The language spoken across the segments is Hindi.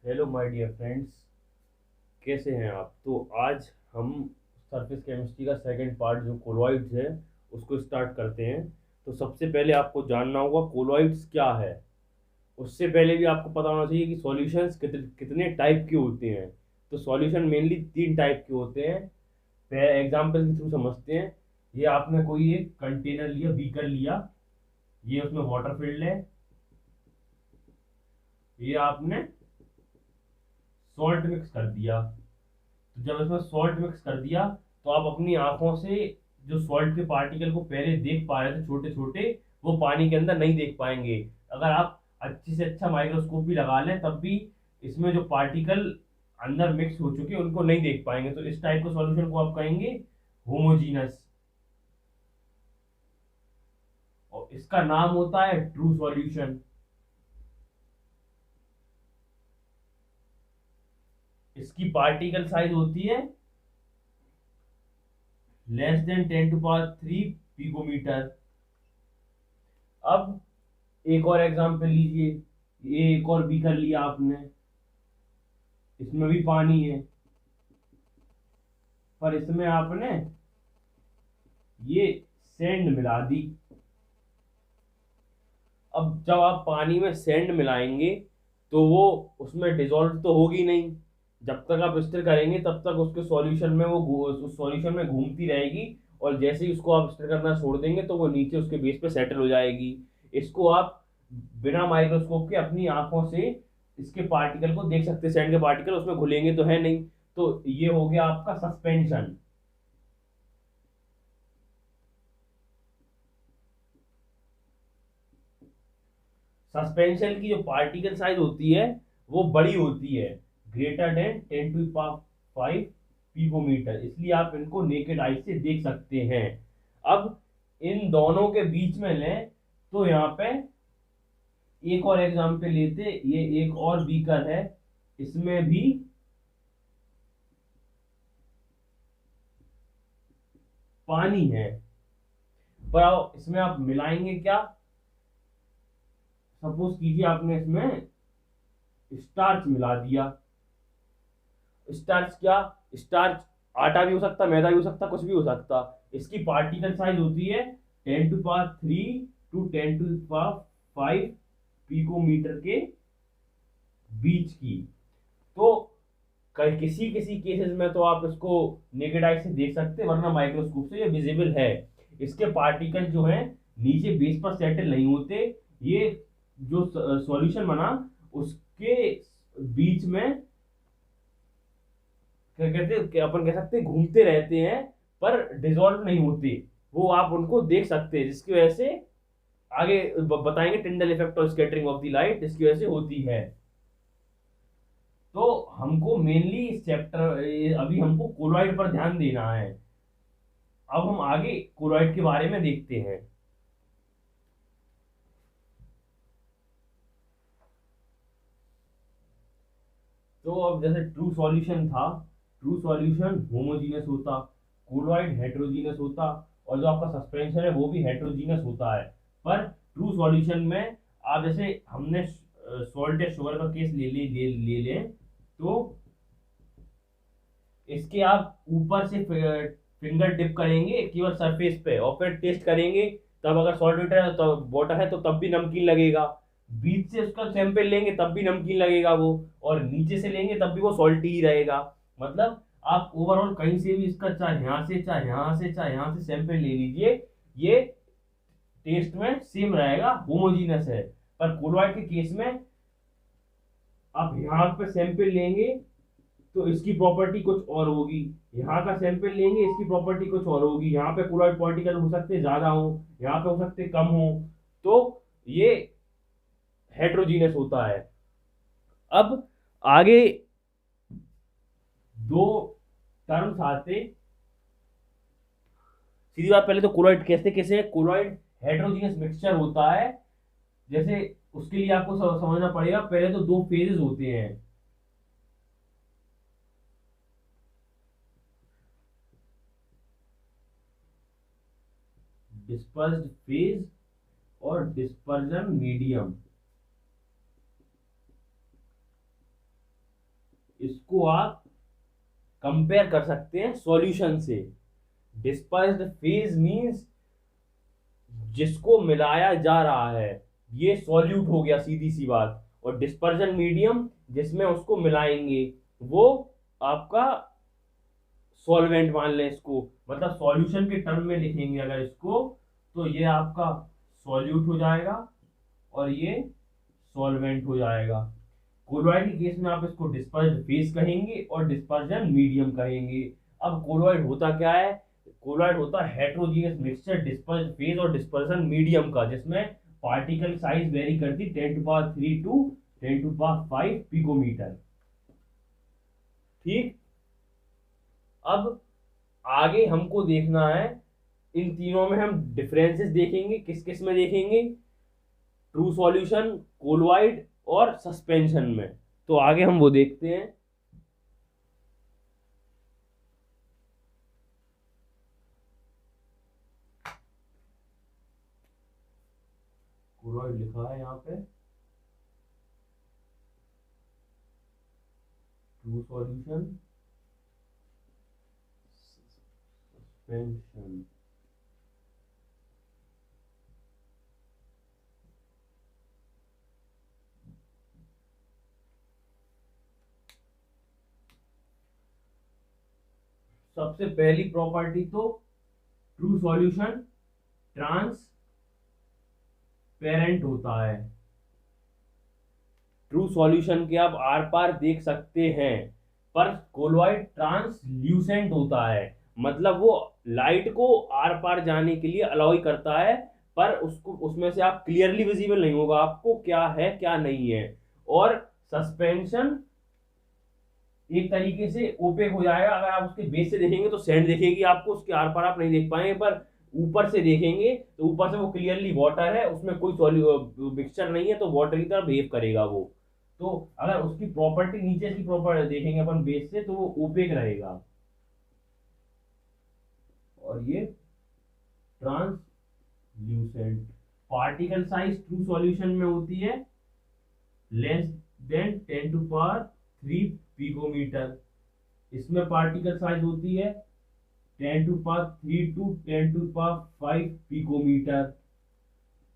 हेलो माय डियर फ्रेंड्स, कैसे हैं आप। तो आज हम सरफेस केमिस्ट्री का सेकंड पार्ट जो कोलॉइड्स है उसको स्टार्ट करते हैं। तो सबसे पहले आपको जानना होगा कोलॉइड्स क्या है। उससे पहले भी आपको पता होना चाहिए कि सॉल्यूशंस कितने टाइप के होते हैं। तो सॉल्यूशन मेनली तीन टाइप के होते हैं। एग्जाम्पल के थ्रू समझते हैं। ये आपने कोई एक कंटेनर लिया, बीकर लिया, ये उसमें वाटर फिल्ड है, ये आपने सॉल्ट मिक्स कर दिया। तो जब इसमें सॉल्ट मिक्स कर दिया तो आप अपनी आंखों से जो सॉल्ट के पार्टिकल को पहले देख पा रहे थे छोटे छोटे, वो पानी के अंदर नहीं देख पाएंगे। अगर आप अच्छे से अच्छा माइक्रोस्कोप भी लगा लें तब भी इसमें जो पार्टिकल अंदर मिक्स हो चुके उनको नहीं देख पाएंगे। तो इस टाइप के सॉल्यूशन को आप कहेंगे होमोजीनस, और इसका नाम होता है ट्रू सॉल्यूशन। इसकी पार्टिकल साइज होती है <10⁻³ पिकोमीटर। अब एक और एग्जांपल लीजिए। ये एक और बीकर लिया आपने, इसमें भी पानी है, पर इसमें आपने ये सैंड मिला दी। अब जब आप पानी में सैंड मिलाएंगे तो वो उसमें डिसॉल्व तो होगी नहीं। जब तक आप स्टर करेंगे तब तक उसके सॉल्यूशन में उस सॉल्यूशन में घूमती रहेगी, और जैसे ही उसको आप स्टर करना छोड़ देंगे तो वो नीचे उसके बेस पे सेटल हो जाएगी। इसको आप बिना माइक्रोस्कोप के अपनी आंखों से इसके पार्टिकल को देख सकते हैं। सैंड के पार्टिकल उसमें घुलेंगे तो है नहीं। तो ये हो गया आपका सस्पेंशन। सस्पेंशन की जो पार्टिकल साइज होती है वो बड़ी होती है, ग्रेटर देन 10⁵ पिकोमीटर, इसलिए आप इनको नेकेड आई से देख सकते हैं। अब इन दोनों के बीच में लें तो यहाँ पे एक और एग्जांपल लेते। ये एक और बीकर है, इसमें भी पानी है, पर इसमें आप मिलाएंगे क्या। सपोज कीजिए आपने इसमें स्टार्च मिला दिया। स्टार्च क्या, स्टार्च आटा भी हो सकता, मैदा भी हो सकता, कुछ भी हो सकता। इसकी पार्टिकल साइज होती है 10⁻³ टू 10⁵ पिकोमीटर के बीच की। तो किसी किसी केसेस में तो आप इसको नेकेड आई से देख सकते हैं, वरना माइक्रोस्कोप से ये विजिबल है। इसके पार्टिकल जो हैं नीचे बेस पर सेटल नहीं होते। ये जो सॉल्यूशन बना उसके बीच में क्या कहते हैं, अपन कह सकते हैं घूमते रहते हैं, पर डिसॉल्व नहीं होते। वो आप उनको देख सकते हैं, जिसकी वजह से आगे बताएंगे टिंडल इफेक्ट और स्कैटरिंग ऑफ द लाइट इसकी वजह से होती है। तो हमको मेनली इस चैप्टर अभी हमको कोलॉइड पर ध्यान देना है। अब हम आगे कोलॉइड के बारे में देखते हैं। तो अब जैसे ट्रू सॉल्यूशन था, ट्रू सॉल्यूशन होमोजीनियस होता, कोलॉइड हेटेरोजीनियस होता, और जो आपका सस्पेंशन है वो भी हेटेरोजीनियस होता है। पर ट्रू सॉल्यूशन में आप जैसे हमने सॉल्ट या शुगर का केस ले लें, तो इसके आप ऊपर से फिंगर डिप करेंगे केवल सरफेस पे और फिर टेस्ट करेंगे। तब अगर सॉल्ट वाटर है तो वाटर है तो तब भी नमकीन लगेगा। बीच से उसका सैंपल लेंगे तब भी नमकीन लगेगा वो, और नीचे से लेंगे तब भी वो सॉल्टी ही रहेगा। मतलब आप ओवरऑल कहीं से भी इसका चाहे यहाँ से चाहे यहाँ से चाहे यहाँ से सैंपल ले लीजिए, ये टेस्ट में सेम रहेगा, होमोजीनस है। पर कोलॉइड के केस में आप यहाँ पे सैंपल लेंगे तो इसकी प्रॉपर्टी कुछ और होगी, यहाँ का सैंपल लेंगे इसकी प्रॉपर्टी कुछ और होगी। यहाँ पे क्लोराइड पार्टिकल हो सकते हैं ज्यादा हो, यहाँ पे हो सकते हैं कम हो। तो ये हेट्रोजीनियस होता है। अब आगे दो टर्म्स आते। सीधी बात, पहले तो क्लोराइड कैसे कैसे क्लोराइड हेट्रोजीनियस मिक्सचर होता है। जैसे उसके लिए आपको समझना पड़ेगा, पहले तो दो फेजेस होते हैं। डिस्पर्स्ड फेज और डिस्पर्जन मीडियम। उसको आप कंपेयर कर सकते हैं सॉल्यूशन से। डिस्पर्स्ड फेज मींस जिसको मिलाया जा रहा है, ये सॉल्यूट हो गया सीधी सी बात। और डिस्पर्जन मीडियम जिसमें उसको मिलाएंगे, वो आपका सॉल्वेंट मान लें इसको, मतलब सॉल्यूशन के टर्म में लिखेंगे अगर इसको, तो ये आपका सॉल्यूट हो जाएगा और ये सॉल्वेंट हो जाएगा। कोलॉइड के केस में आप इसको डिस्पर्स्ड फेज कहेंगे और डिस्पर्जन मीडियम कहेंगे। अब कोलॉइड होता क्या है? कोलॉइड होता है हेट्रोजीनियस मिक्सचर डिस्पर्स्ड फेज और डिस्पर्जन मीडियम का, जिसमें पार्टिकल साइज वेरी करती 10⁻³ टू 10⁵ पिकोमीटर। ठीक, अब आगे हमको देखना है, इन तीनों में हम डिफरेंसेस देखेंगे। किस किस में देखेंगे? ट्रू सॉल्यूशन, कोलॉइड और सस्पेंशन में। तो आगे हम वो देखते हैं। कोलॉइड लिखा है यहाँ पे, ट्रू सॉल्यूशन, सस्पेंशन। सबसे पहली प्रॉपर्टी तो ट्रू सॉल्यूशन ट्रांसपेरेंट होता है। ट्रू सॉल्यूशन के आप आर पार देख सकते हैं, पर कोलॉइड ट्रांसल्यूसेंट होता है, मतलब वो लाइट को आर पार जाने के लिए अलाउ करता है, पर उसको उसमें से आप क्लियरली विजिबल नहीं होगा आपको क्या है क्या नहीं है। और सस्पेंशन एक तरीके से ओपेक हो जाएगा, अगर आप उसके बेस से देखेंगे तो सैंड देखेगी आपको, उसके आर पार आप नहीं देख पाएंगे, पर ऊपर से देखेंगे तो ऊपर से वो क्लियरली वाटर है, उसमें कोई मिक्सचर नहीं है, तो वाटर की तरह बिहेव करेगा वो। तो अगर उसकी प्रॉपर्टी नीचे की प्रॉपर्टी देखेंगे अपन बेस से, तो वो ओपेक रहेगा। और ये translucent. Particle size true solution में होती है लेस देन 10⁻³ पिकोमीटर। इसमें पार्टिकल साइज होती है 10⁻³ टू 10⁵ पिकोमीटर,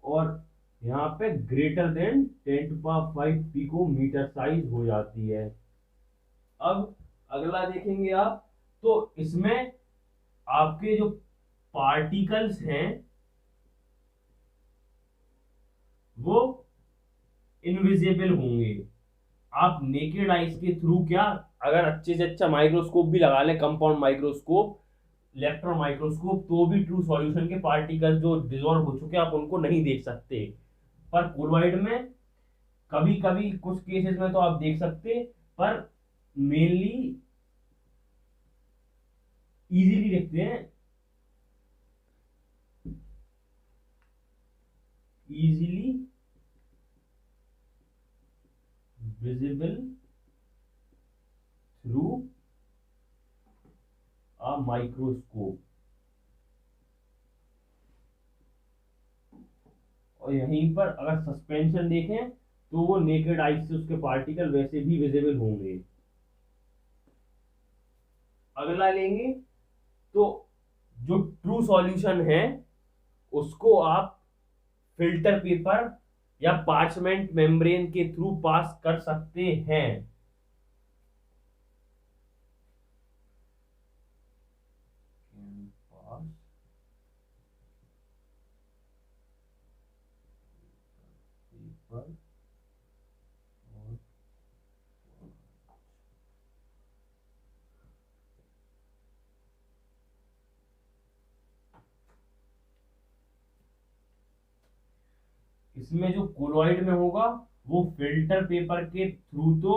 और यहाँ पे ग्रेटर देन 10⁵ पिकोमीटर साइज हो जाती है। अब अगला देखेंगे आप, तो इसमें आपके जो पार्टिकल्स हैं वो इनविजिबल होंगे। आप नेकेड आइज के थ्रू क्या, अगर अच्छे से अच्छा माइक्रोस्कोप भी लगा लें, कंपाउंड माइक्रोस्कोप, इलेक्ट्रॉन माइक्रोस्कोप, तो भी ट्रू सॉल्यूशन के पार्टिकल्स जो डिसॉल्व हो चुके हैं आप उनको नहीं देख सकते। पर कोलॉइड में कभी कभी कुछ केसेस में तो आप देख सकते, पर मेनली इजीली देखते हैं, easily visible through a microscope. और यहीं पर अगर सस्पेंशन देखें तो वो नेकेड आइज से उसके पार्टिकल वैसे भी विजिबल होंगे। अगला लेंगे, तो जो ट्रू सॉल्यूशन है उसको आप फिल्टर पेपर या पार्चमेंट मेम्ब्रेन के थ्रू पास कर सकते हैं। इसमें जो कोलॉइड में होगा वो फिल्टर पेपर के थ्रू तो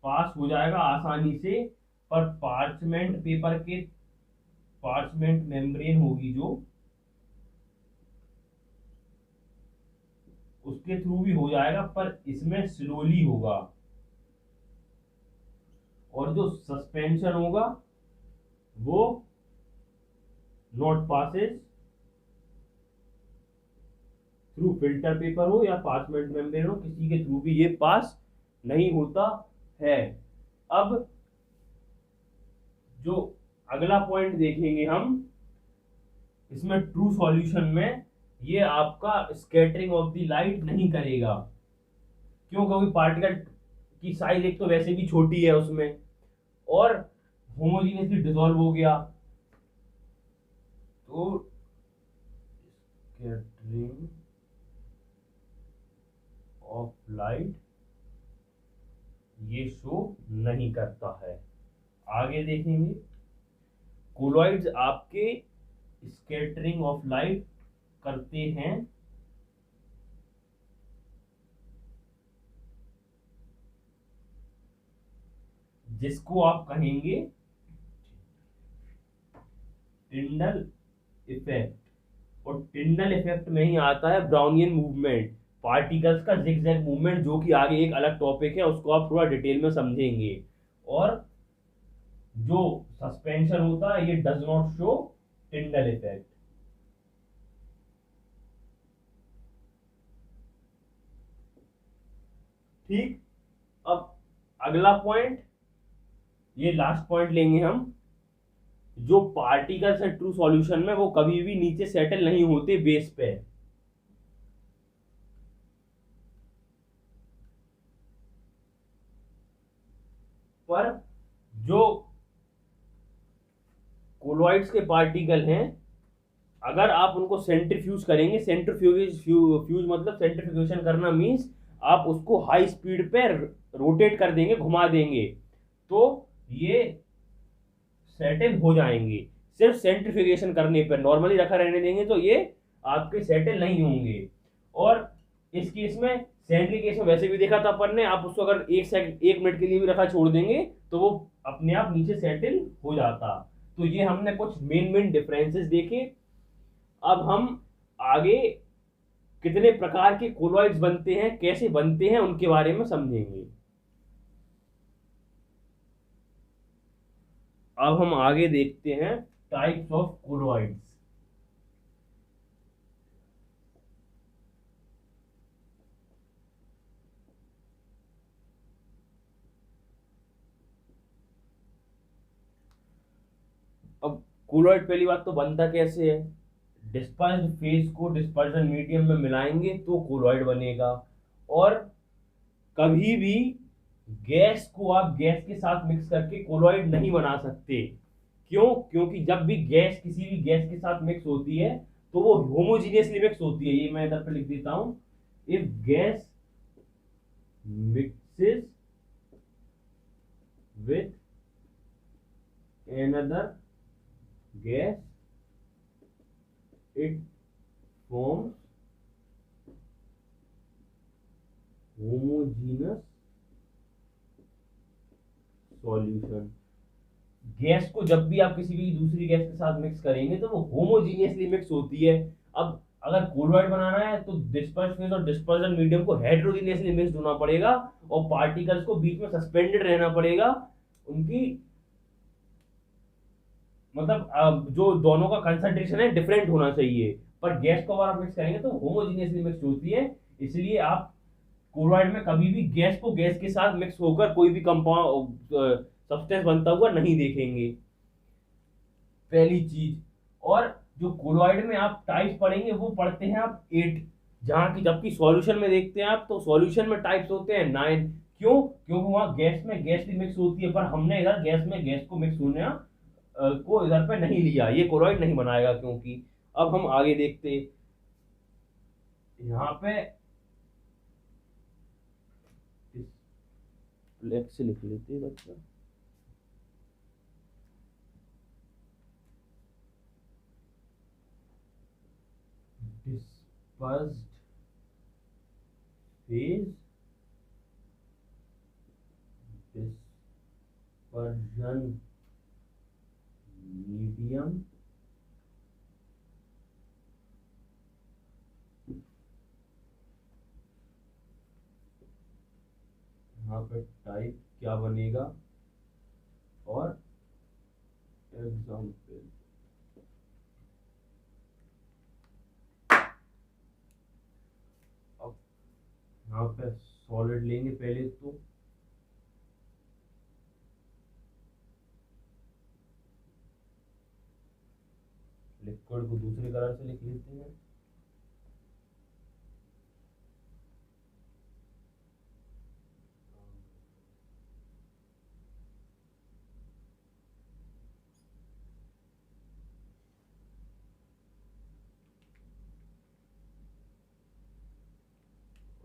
पास हो जाएगा आसानी से, पर पार्चमेंट पेपर के, पार्चमेंट मेम्ब्रेन होगी जो, उसके थ्रू भी हो जाएगा, पर इसमें स्लोली होगा। और जो सस्पेंशन होगा वो not passes through filter paper हो या पार्चमेंट मेम्ब्रेन हो, किसी के थ्रू भी ये पास नहीं होता है। अब जो अगला पॉइंट देखेंगे हम इसमें, ट्रू सॉल्यूशन में ये आपका स्कैटरिंग ऑफ द लाइट नहीं करेगा। क्यों? क्योंकि पार्टिकल की साइज एक तो वैसे भी छोटी है उसमें, और होमोजीनियसली डिसॉल्व हो गया, तो स्कैटरिंग ऑफ लाइट ये शो नहीं करता है। आगे देखेंगे, कोलॉइड्स आपके स्कैटरिंग ऑफ लाइट करते हैं जिसको आप कहेंगे टिंडल इफेक्ट। और टिंडल इफेक्ट में ही आता है ब्राउनियन मूवमेंट, पार्टिकल्स का जिगजैग मूवमेंट, जो कि आगे एक अलग टॉपिक है, उसको आप थोड़ा डिटेल में समझेंगे। और जो सस्पेंशन होता है ये does not show Tyndall effect. ठीक। अब अगला पॉइंट, ये लास्ट पॉइंट लेंगे हम, जो पार्टिकल्स है ट्रू सॉल्यूशन में वो कभी भी नीचे सेटल नहीं होते बेस पे। पर जो कोलॉइड्स के पार्टिकल हैं, अगर आप उनको सेंट्रीफ्यूज करेंगे, सेंट्रीफ्यूज मतलब सेंट्रीफ्यूगेशन करना मींस आप उसको हाई स्पीड पे रोटेट कर देंगे, घुमा देंगे, तो ये सेटल हो जाएंगे। सिर्फ सेंट्रीफ्यूगेशन करने पर, नॉर्मली रखा रहने देंगे तो ये आपके सेटल नहीं होंगे। और इस केस में, सैंड के केस में वैसे भी देखा था अपन ने, आप उसको अगर 1 सेकंड 1 मिनट के लिए भी रखा छोड़ देंगे तो वो अपने आप नीचे सेटल हो जाता। तो ये हमने कुछ मेन मेन डिफरेंसेस देखे। अब हम आगे कितने प्रकार के कोलॉइड्स बनते हैं, कैसे बनते हैं, उनके बारे में समझेंगे। अब हम आगे देखते हैं टाइप्स ऑफ कोलॉइड्स। अब कोलॉइड पहली बात तो बनता कैसे है, डिस्पर्स्ड फेज को डिस्पर्जन मीडियम में मिलाएंगे तो कोलॉइड बनेगा। और कभी भी गैस को आप गैस के साथ मिक्स करके कोलॉइड नहीं बना सकते। क्यों? क्योंकि जब भी गैस किसी भी गैस के साथ मिक्स होती है तो वो होमोजीनियसली मिक्स होती है। ये मैं इधर पे लिख देता हूं, if gas mixes with another gas it forms homogeneous solution। Gas को जब भी आप किसी भी दूसरी गैस के साथ मिक्स करेंगे तो वो होमोजीनियसली मिक्स होती है। अब अगर कोलॉइड बनाना है तो डिस्पर्स फेज और डिस्पर्जन मीडियम को हेटेरोजीनियसली मिक्स होना पड़ेगा, और पार्टिकल्स को बीच में सस्पेंडेड रहना पड़ेगा। उनकी मतलब जो दोनों का कंसंट्रेशन है डिफरेंट होना चाहिए। पर गैस को अगर आप मिक्स करेंगे तो होमोजीनियसली मिक्स होती है। इसलिए आप क्लोराइड में कभी भी गैस को गैस के साथ मिक्स होकर कोई भी कंपाउंड सब्सटेंस बनता हुआ नहीं देखेंगे, पहली चीज। और जो क्लोराइड में आप टाइप्स पढ़ेंगे वो पढ़ते हैं आप 8, जहां की जबकि सॉल्यूशन में देखते हैं आप तो सॉल्यूशन में टाइप्स होते हैं 9। क्यों? क्योंकि वहां गैस में गैस भी मिक्स होती है, पर हमने इधर गैस में गैस को मिक्स होने को इधर पे नहीं लिया, ये कोलॉइड नहीं बनाएगा क्योंकि। अब हम आगे देखते, यहाँ पे फ्लेक्स से लिख लेते हैं बच्चा। डिस्पर्स्ड फेज डिस्पर्जन मीडियम यहाँ पे टाइप क्या बनेगा और एग्जाम्पल। अब यहाँ पे सॉलिड लेंगे पहले तो लिक्विड को दूसरे कलर से लिख लेते हैं।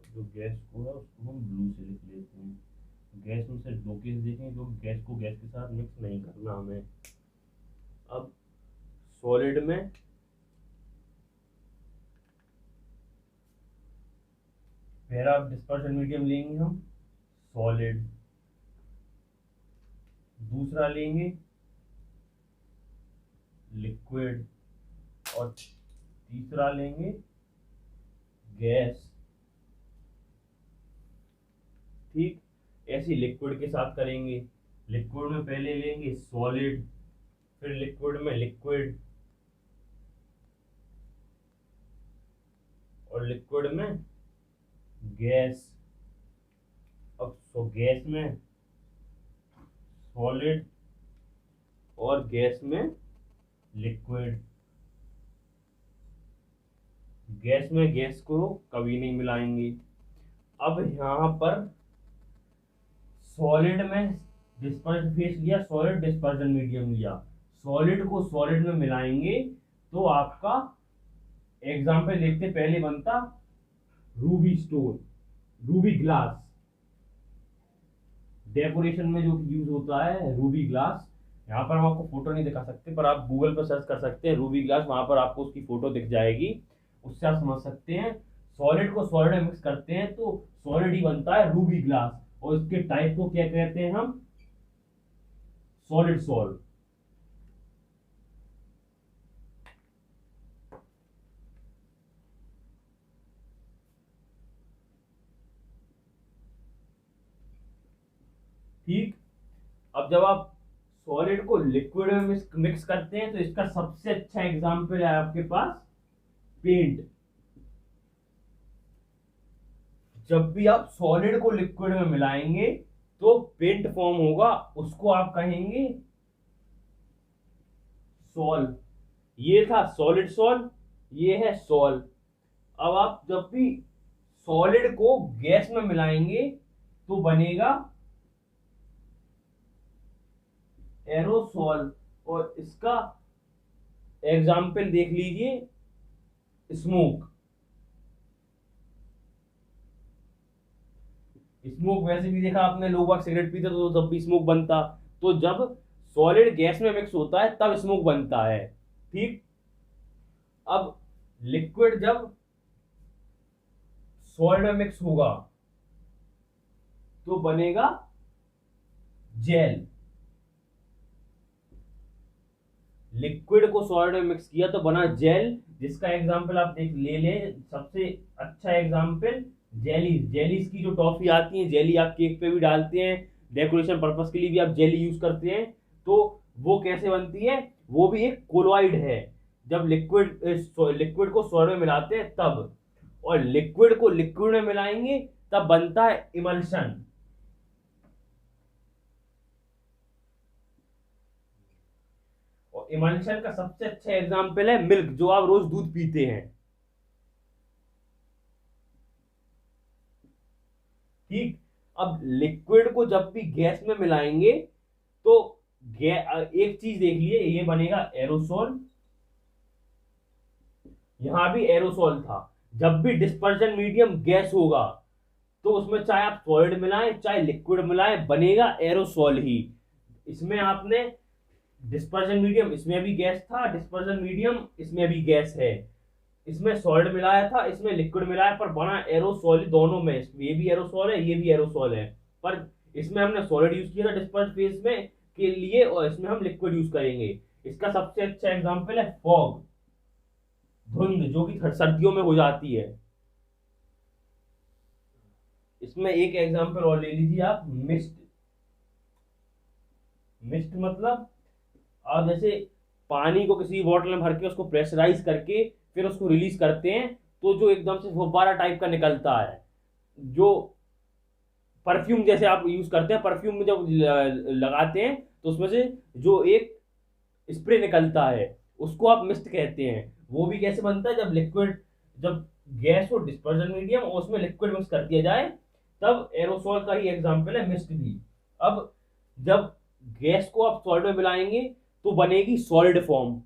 जो गैस को है उसको हम ब्लू से लिख लेते हैं। गैस में सिर्फ दो केस देखें, क्योंकि गैस को गैस के साथ मिक्स नहीं करना हमें। अब सॉलिड में पहला डिस्पर्शन मीडियम लेंगे हम सॉलिड, दूसरा लेंगे लिक्विड, और तीसरा लेंगे गैस। ठीक, ऐसे लिक्विड के साथ करेंगे। लिक्विड में पहले लेंगे सॉलिड, फिर लिक्विड में लिक्विड, और लिक्विड में गैस। अब गैस में सॉलिड और गैस में लिक्विड। गैस में गैस को कभी नहीं मिलाएंगे। अब यहाँ पर सॉलिड में डिस्पर्शन फेस लिया, सॉलिड डिस्पर्शन मीडियम लिया, सॉलिड को सॉलिड में मिलाएंगे तो आपका एग्जाम्पल देखते पहले बनता Ruby stone, Ruby glass. Decoration में जो यूज होता है रूबी ग्लास। यहाँ पर हम आपको फोटो नहीं दिखा सकते, पर आप गूगल पर सर्च कर सकते हैं रूबी ग्लास, वहां पर आपको उसकी फोटो दिख जाएगी, उससे आप समझ सकते हैं। सॉलिड को सॉलिड में मिक्स करते हैं तो सॉलिड ही बनता है रूबी ग्लास, और इसके टाइप को क्या कहते हैं हम? Solid salt. ठीक, अब जब आप सॉलिड को लिक्विड में मिक्स करते हैं तो इसका सबसे अच्छा एग्जांपल है आपके पास पेंट। जब भी आप सॉलिड को लिक्विड में मिलाएंगे तो पेंट फॉर्म होगा, उसको आप कहेंगे सॉल। ये था सॉलिड सॉल, ये है सॉल। अब आप जब भी सॉलिड को गैस में मिलाएंगे तो बनेगा एरोसॉल, और इसका एग्जाम्पल देख लीजिए स्मोक। स्मोक वैसे भी देखा आपने, लोग बाग सिगरेट पीते तो तब भी स्मोक बनता। तो जब सॉलिड गैस में मिक्स होता है तब स्मोक बनता है। ठीक, अब लिक्विड जब सॉलिड में मिक्स होगा तो बनेगा जेल। लिक्विड को सॉलिड में मिक्स किया तो बना जेल, जिसका एग्जांपल आप देख ले लें। सबसे अच्छा एग्जांपल जेलीज। जेलीज की जो टॉफी आती है, जेली आप केक पे भी डालते हैं, डेकोरेशन पर्पस के लिए भी आप जेली यूज करते हैं। तो वो कैसे बनती है? वो भी एक कोलॉइड है। जब लिक्विड को सॉलिड में मिलाते हैं तब, और लिक्विड को लिक्विड में मिलाएंगे तब बनता है इमल्शन। और इमल्शन का सबसे अच्छा एग्जांपल है मिल्क, जो आप रोज दूध पीते हैं। ठीक, अब लिक्विड को जब भी गैस में मिलाएंगे तो एक चीज देख लिए, ये बनेगा एरोसोल। यहां भी एरोसोल था। जब भी डिस्पर्जन मीडियम गैस होगा तो उसमें चाहे आप सॉलिड मिलाएं चाहे लिक्विड मिलाएं, बनेगा एरोसोल ही। इसमें आपने डिस्पर्जन मीडियम, इसमें भी गैस था, डिस्पर्जन मीडियम इसमें भी गैस है, इसमें सॉलिड मिलाया था, इसमें लिक्विड मिलाया, पर बना एरोसोल दोनों में। ये भी एरोसोल है, ये भी एरोसोल है, पर इसमें हमने सॉलिड यूज किया था डिस्पर्स फेज में के लिए, और इसमें हम लिक्विड यूज करेंगे। इसका सबसे अच्छा एग्जांपल है फॉग, धुंध, जो कि सर्दियों में हो जाती है। इसमें एक एग्जांपल और ले लीजिए आप, मिस्ट। मिस्ट मतलब आप जैसे पानी को किसी बॉटल में भर के उसको प्रेशराइज करके फिर उसको रिलीज करते हैं तो जो एकदम से फुब्बारा टाइप का निकलता है, जो परफ्यूम जैसे आप यूज करते हैं, परफ्यूम में जब लगाते हैं तो उसमें से जो एक स्प्रे निकलता है, उसको आप मिस्ट कहते हैं। वो भी कैसे बनता है, जब गैस हो डिस्पर्जन मीडियम और उसमें लिक्विड मिक्स कर दिया जाए, तब एरोसोल का ही एग्जाम्पल है मिस्ट भी। अब जब गैस को आप सॉलिड में मिलाएंगे तो बनेगी सॉलिड फॉर्म।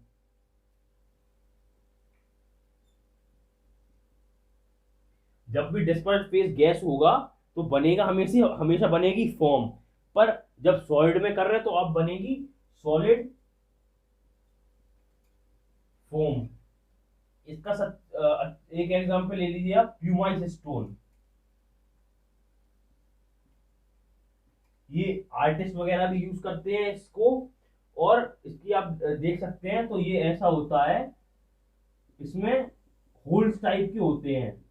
जब भी डिस्पर्स फेस गैस होगा तो बनेगा हमेशा हमेशा बनेगी फॉर्म। पर जब सॉलिड में कर रहे हैं तो अब बनेगी सॉलिड फॉर्म। इसका एक एग्जांपल ले लीजिए आप, प्यूमाइस स्टोन। ये आर्टिस्ट वगैरह भी यूज करते हैं इसको। और इसकी आप देख सकते हैं तो ये ऐसा होता है, इसमें होल्स टाइप के होते हैं।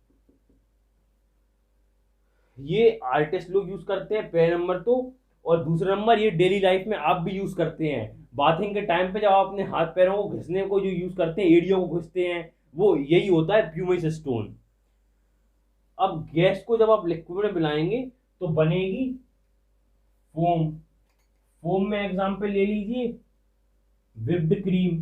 ये आर्टिस्ट लोग यूज करते हैं पहले नंबर तो। और दूसरा नंबर ये डेली लाइफ में आप भी यूज करते हैं। बाथिंग के टाइम पे जब आप अपने हाथ पैरों को घिसने को जो यूज करते हैं, एड़ियों को घिसते हैं, वो यही होता है प्यूमिस स्टोन। अब गैस को जब आप लिक्विड में मिलाएंगे तो बनेगी फोम। फोम में एग्जांपल ले लीजिए, whipped cream,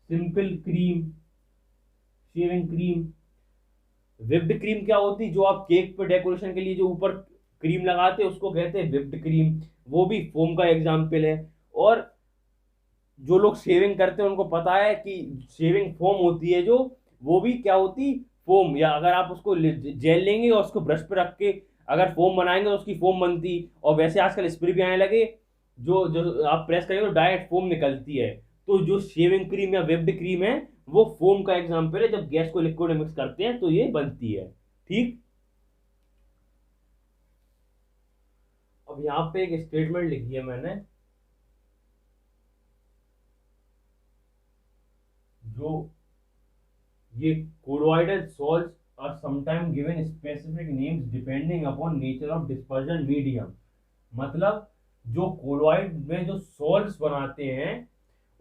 simple cream, shaving cream. Whipped cream क्या होती है, जो आप केक पे डेकोरेशन के लिए जो ऊपर क्रीम लगाते हैं उसको कहते हैं विप्ड क्रीम। वो भी फोम का एग्जाम्पल है। और जो लोग शेविंग करते हैं उनको पता है कि शेविंग फोम होती है जो, वो भी क्या होती, फोम। या अगर आप उसको जेल लेंगे और उसको ब्रश पे रख के अगर फोम बनाएंगे तो उसकी फोम बनती। और वैसे आजकल स्प्रे भी आने लगे, जो जो आप प्रेस करेंगे तो डायरेक्ट फोम निकलती है। तो जो शेविंग क्रीम या विप्ड क्रीम है वो फोम का एग्जाम्पल है। जब गैस को लिक्विड में मिक्स करते हैं तो ये बनती है। ठीक। अब यहाँ पे एक स्टेटमेंट लिखी है मैंने, जो ये colloidal salts are sometimes given specific names depending upon nature of dispersion medium। मतलब जो कोलॉइड में जो सॉल्ट्स बनाते हैं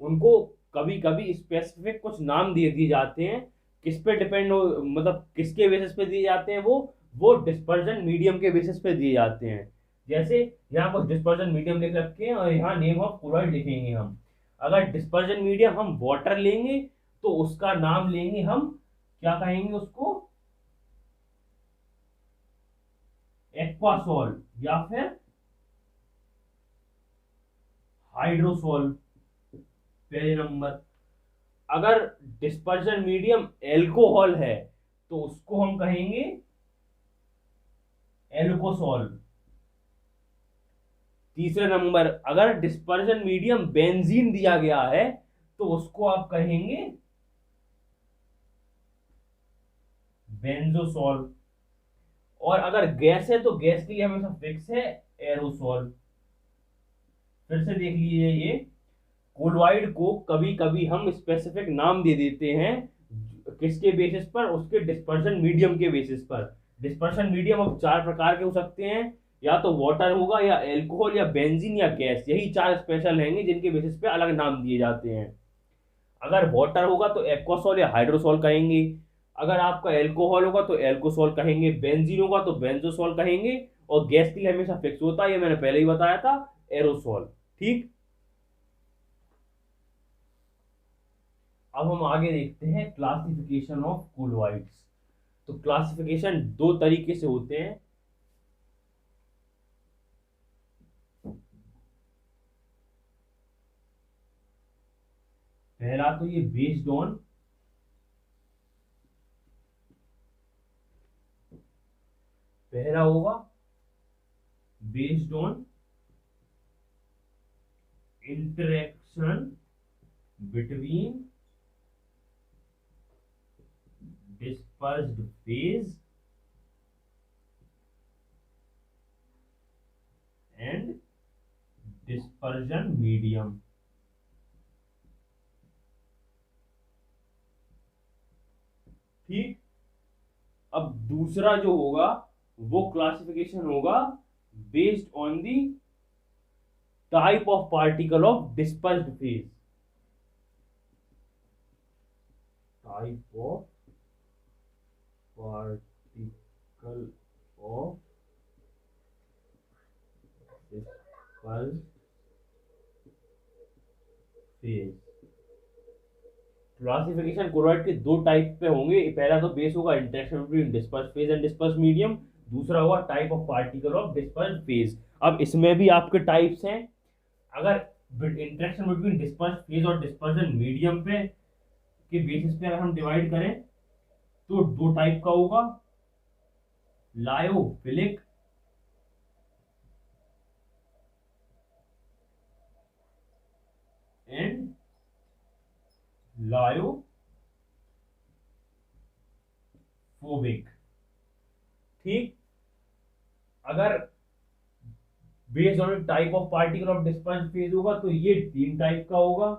उनको कभी कभी स्पेसिफिक कुछ नाम दे दिए जाते हैं। किस पे डिपेंड हो, मतलब किसके बेसिस पे दिए जाते हैं, वो डिस्पर्जन मीडियम के बेसिस पे दिए जाते हैं। जैसे यहाँ कुछ डिस्पर्जन मीडियम लिख रखे हैं और यहाँ नेम ऑफ क्लोराइड लिखेंगे हम। अगर डिस्पर्जन मीडियम हम वाटर लेंगे तो उसका नाम लेंगे हम, क्या कहेंगे उसको, एक्वासोल या फिर हाइड्रोसोल, पहले नंबर। अगर डिस्पर्जन मीडियम एल्कोहल है तो उसको हम कहेंगे एल्कोसोल। तीसरे नंबर, अगर डिस्पर्जन मीडियम बेंजीन दिया गया है तो उसको आप कहेंगे बेंजोसोल। और अगर गैस है तो गैस के लिए हमेशा फिक्स है एरोसोल। फिर से देख लीजिए, ये कोलॉइड को कभी कभी हम स्पेसिफिक नाम दे देते हैं। किसके बेसिस पर, उसके डिस्पर्शन मीडियम के बेसिस पर। डिस्पर्शन मीडियम अब चार प्रकार के हो सकते हैं, या तो वाटर होगा या एल्कोहल या बेंजीन या गैस। यही चार स्पेशल रहेंगे जिनके बेसिस पे अलग नाम दिए जाते हैं। अगर वाटर होगा तो एक्वासोल या हाइड्रोसोल कहेंगे। अगर आपका एल्कोहल होगा तो एल्कोसोल कहेंगे, बेंजीन होगा तो बेंजोसोल कहेंगे। और गैस के लिए हमेशा फिक्स होता है, ये मैंने पहले ही बताया था, एरोसोल। ठीक। अब हम आगे देखते हैं क्लासिफिकेशन ऑफ कोलॉइड्स। तो क्लासिफिकेशन दो तरीके से होते हैं। पहला तो ये बेस्ड ऑन, पहला होगा based on interaction between dispersed phase and dispersion medium। ठीक। अब दूसरा जो होगा वो क्लासिफिकेशन होगा based on the type of particle of dispersed phase. Type of particle of dispersed phase. Classification chloride के दो टाइप पे होंगे, पहला तो बेस होगा interaction between disperse phase and disperse medium, दूसरा होगा type of particle of disperse phase. अब इसमें भी आपके टाइप्स हैं। अगर इंटरेक्शन बिटवीन डिस्पर्स फेज और डिस्पर्सन मीडियम पे के बेसिस पे अगर हम डिवाइड करें तो दो टाइप का होगा, लायोफिलिक एंड लायोफोबिक। ठीक, अगर based on type of particle of disperse phase होगा तो ये तीन टाइप का होगा।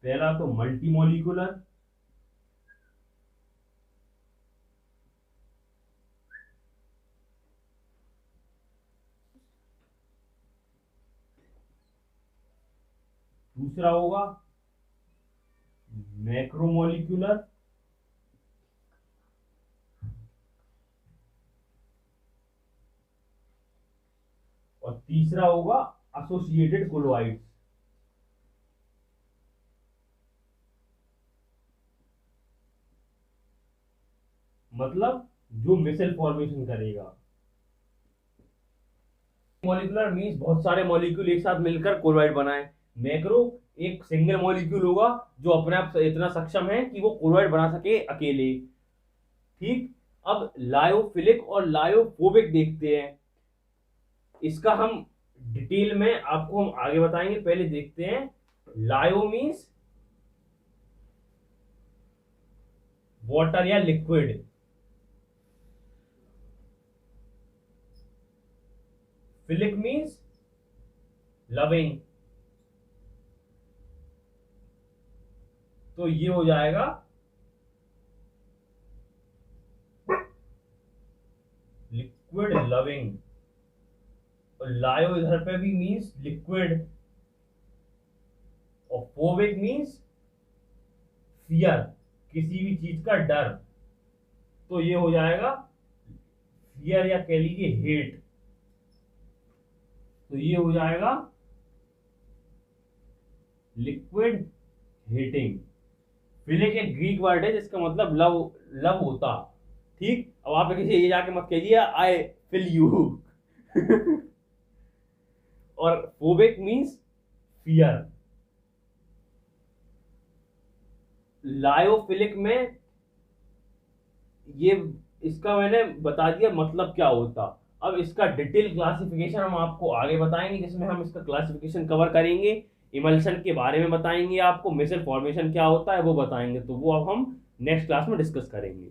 पहला तो मल्टीमोलिकुलर, दूसरा होगा मैक्रोमोलिकुलर, और तीसरा होगा एसोसिएटेड कोलोइड्स। मतलब जो मिसल फॉर्मेशन करेगा। मॉलिक्यूलर मींस बहुत सारे मॉलिक्यूल एक साथ मिलकर क्लोराइड बनाए। मैक्रो एक सिंगल मॉलिक्यूल होगा जो अपने आप इतना सक्षम है कि वो क्लोराइड बना सके अकेले। ठीक, अब लायोफिलिक और लायोफोबिक देखते हैं। इसका हम डिटेल में आपको हम आगे बताएंगे, पहले देखते हैं। लायो मींस वाटर या लिक्विड, फिलिक मीन्स लविंग। तो ये हो जाएगा लिक्विड लविंग, और लायो इधर पे भी मीन्स लिक्विड, और फोबिक मीन्स फियर, किसी भी चीज का डर। तो ये हो जाएगा फियर या कह लीजिए हेट। तो ये हो जाएगा लिक्विड हीटिंग। फिलिक एक ग्रीक वर्ड है जिसका मतलब लव, लव होता। ठीक, अब आप किसी ये जाके मत कहिए आई फिल यू और फोबिक मींस फियर। लायोफिलिक में ये इसका मैंने बता दिया मतलब क्या होता। अब इसका डिटेल क्लासिफिकेशन हम आपको आगे बताएंगे, जिसमें हम इसका क्लासिफिकेशन कवर करेंगे, इमल्शन के बारे में बताएंगे, आपको मिसल फॉर्मेशन क्या होता है वो बताएंगे। तो वो अब हम नेक्स्ट क्लास में डिस्कस करेंगे।